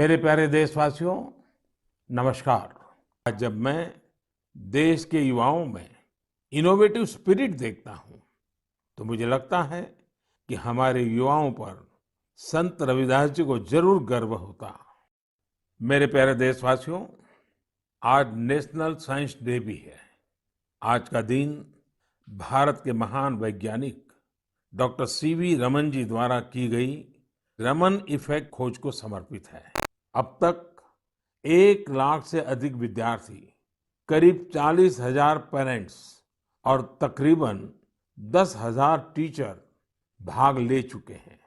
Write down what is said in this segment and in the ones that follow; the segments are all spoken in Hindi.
मेरे प्यारे देशवासियों, नमस्कार। आज जब मैं देश के युवाओं में इनोवेटिव स्पिरिट देखता हूं, तो मुझे लगता है कि हमारे युवाओं पर संत रविदास जी को जरूर गर्व होता। मेरे प्यारे देशवासियों, आज नेशनल साइंस डे भी है। आज का दिन भारत के महान वैज्ञानिक डॉक्टर सीवी रमन जी द्वारा की गई रमन इफेक्ट खोज को समर्पित है। अब तक 1 लाख से अधिक विद्यार्थी, करीब 40,000 पेरेंट्स और तकरीबन 10,000 टीचर भाग ले चुके हैं।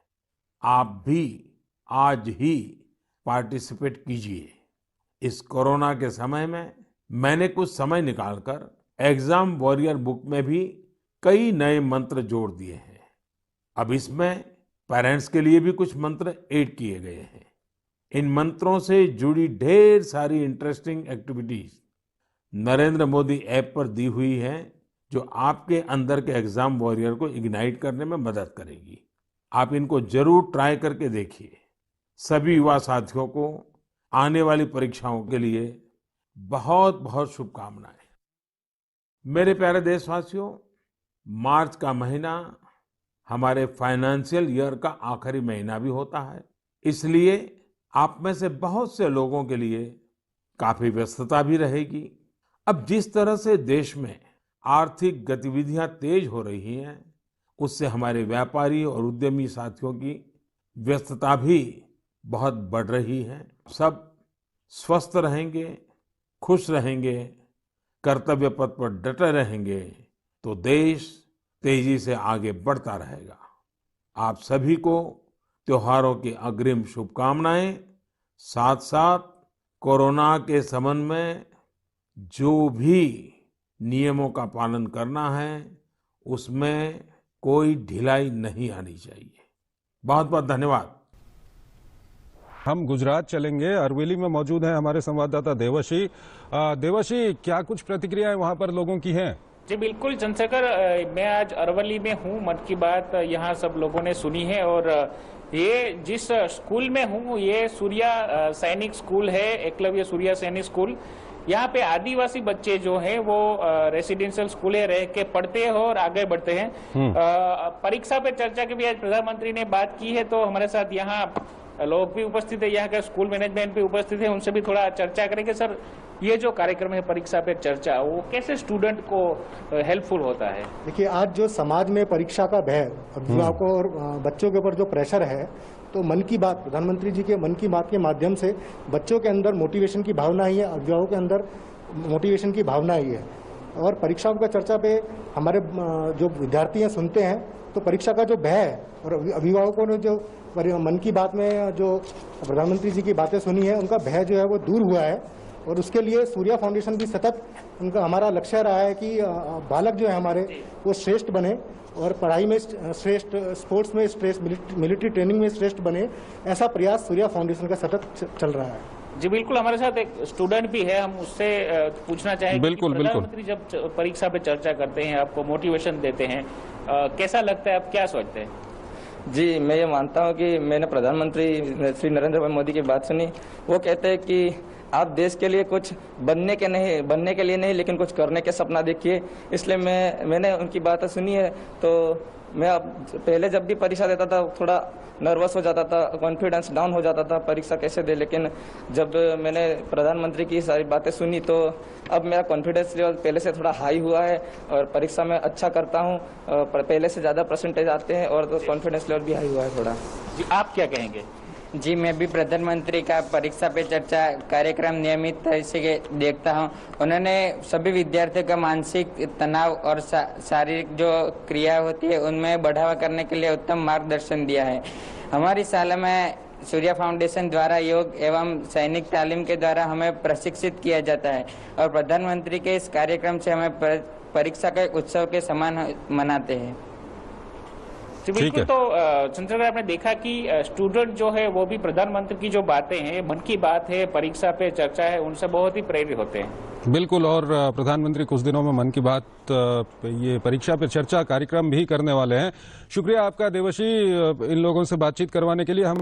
आप भी आज ही पार्टिसिपेट कीजिए। इस कोरोना के समय में मैंने कुछ समय निकालकर एग्जाम वॉरियर बुक में भी कई नए मंत्र जोड़ दिए हैं। अब इसमें पेरेंट्स के लिए भी कुछ मंत्र ऐड किए गए हैं। इन मंत्रों से जुड़ी ढेर सारी interesting activities Narendra Modi app पर दी हुई है, जो आपके अंदर के एग्जाम वॉरियर को इग्नाइट करने में मदद करेगी। आप इनको जरूर ट्राई करके देखिए। सभी युवा साथियों को आने वाली परीक्षाओं के लिए बहुत बहुत शुभकामनाएं। मेरे प्यारे देशवासियों, मार्च का महीना हमारे फाइनेंशियल ईयर का आखिरी महीना भी होता है, इसलिए आप में से बहुत से लोगों के लिए काफी व्यस्तता भी रहेगी। अब जिस तरह से देश में आर्थिक गतिविधियां तेज हो रही हैं, उससे हमारे व्यापारी और उद्यमी साथियों की व्यस्तता भी बहुत बढ़ रही है। सब स्वस्थ रहेंगे, खुश रहेंगे, कर्तव्य पथ पर डटे रहेंगे, तो देश तेजी से आगे बढ़ता रहेगा। आप सभी को त्योहारों की अग्रिम शुभकामनाएं। साथ साथ कोरोना के संबंध में जो भी नियमों का पालन करना है, उसमें कोई ढिलाई नहीं आनी चाहिए। बहुत बहुत धन्यवाद। हम गुजरात चलेंगे। अरवली में मौजूद हैं हमारे संवाददाता देवशी। देवशी, क्या कुछ प्रतिक्रियाएं वहां पर लोगों की हैं? जी बिल्कुल चंद्रशेखर, मैं आज अरवली में हूँ। मन की बात यहाँ सब लोगों ने सुनी है और ये जिस स्कूल में हूँ, ये सूर्या सैनिक स्कूल है, एकलव्य सूर्या सैनिक स्कूल। यहाँ पे आदिवासी बच्चे जो हैं वो रेसिडेंशियल स्कूल है, रह के पढ़ते हैं और आगे बढ़ते हैं। परीक्षा पे चर्चा की भी आज प्रधानमंत्री ने बात की है, तो हमारे साथ यहाँ लोग भी उपस्थित है, यहाँ का स्कूल मैनेजमेंट भी उपस्थित है, उनसे भी थोड़ा चर्चा करेंगे। सर, ये जो कार्यक्रम है परीक्षा पे चर्चा, वो कैसे स्टूडेंट को हेल्पफुल होता है? देखिए, आज जो समाज में परीक्षा का भय, अभिभावकों और बच्चों के ऊपर जो प्रेशर है, तो मन की बात, प्रधानमंत्री जी के मन की बात के माध्यम से बच्चों के अंदर मोटिवेशन की भावना ही है, अभिभावकों के अंदर मोटिवेशन की भावना ही है। और परीक्षाओं का चर्चा पे हमारे जो विद्यार्थी हैं सुनते हैं, तो परीक्षा का जो भय है और अभिभावकों ने जो मन की बात में जो प्रधानमंत्री जी की बातें सुनी है, उनका भय जो है वो दूर हुआ है। और उसके लिए सूर्या फाउंडेशन भी सतत उनका हमारा लक्ष्य रहा है कि बालक जो है हमारे वो श्रेष्ठ बने और पढ़ाई में श्रेष्ठ, स्पोर्ट्स में श्रेष्ठ, मिलिट्री ट्रेनिंग में श्रेष्ठ बने। ऐसा प्रयास सूर्या फाउंडेशन का सतत चल रहा है। जी बिल्कुल, हमारे साथ एक स्टूडेंट भी है, हम उससे पूछना चाहेंगे। बिल्कुल, प्रधानमंत्री जब परीक्षा पे चर्चा करते हैं, आपको मोटिवेशन देते हैं, कैसा लगता है, आप क्या सोचते हैं? जी, मैं ये मानता हूँ कि मैंने प्रधानमंत्री श्री नरेंद्र भाई मोदी की बात सुनी। वो कहते हैं कि आप देश के लिए कुछ बनने के लिए नहीं, लेकिन कुछ करने के सपना देखिए। इसलिए मैंने उनकी बातें सुनी है। तो मैं अब पहले जब भी परीक्षा देता था थोड़ा नर्वस हो जाता था, कॉन्फिडेंस डाउन हो जाता था, परीक्षा कैसे दे। लेकिन जब मैंने प्रधानमंत्री की सारी बातें सुनी, तो अब मेरा कॉन्फिडेंस लेवल पहले से थोड़ा हाई हुआ है और परीक्षा में अच्छा करता हूँ। पहले से ज़्यादा परसेंटेज आते हैं और तो कॉन्फिडेंस लेवल भी हाई हुआ है थोड़ा। जी, आप क्या कहेंगे? जी, मैं भी प्रधानमंत्री का परीक्षा पे चर्चा कार्यक्रम नियमित तरह से देखता हूं। उन्होंने सभी विद्यार्थियों का मानसिक तनाव और शारीरिक जो क्रिया होती है उनमें बढ़ावा करने के लिए उत्तम मार्गदर्शन दिया है। हमारी शाला में सूर्या फाउंडेशन द्वारा योग एवं सैनिक तालीम के द्वारा हमें प्रशिक्षित किया जाता है और प्रधानमंत्री के इस कार्यक्रम से हमें परीक्षा के उत्सव के समान मनाते हैं। बिल्कुल, तो चंद्रशेखर, आपने देखा कि स्टूडेंट जो है वो भी प्रधानमंत्री की जो बातें हैं, मन की बात है, परीक्षा पे चर्चा है, उनसे बहुत ही प्रेरित होते हैं। बिल्कुल, और प्रधानमंत्री कुछ दिनों में मन की बात ये परीक्षा पे चर्चा कार्यक्रम भी करने वाले हैं। शुक्रिया आपका देवशी, इन लोगों से बातचीत करवाने के लिए। हम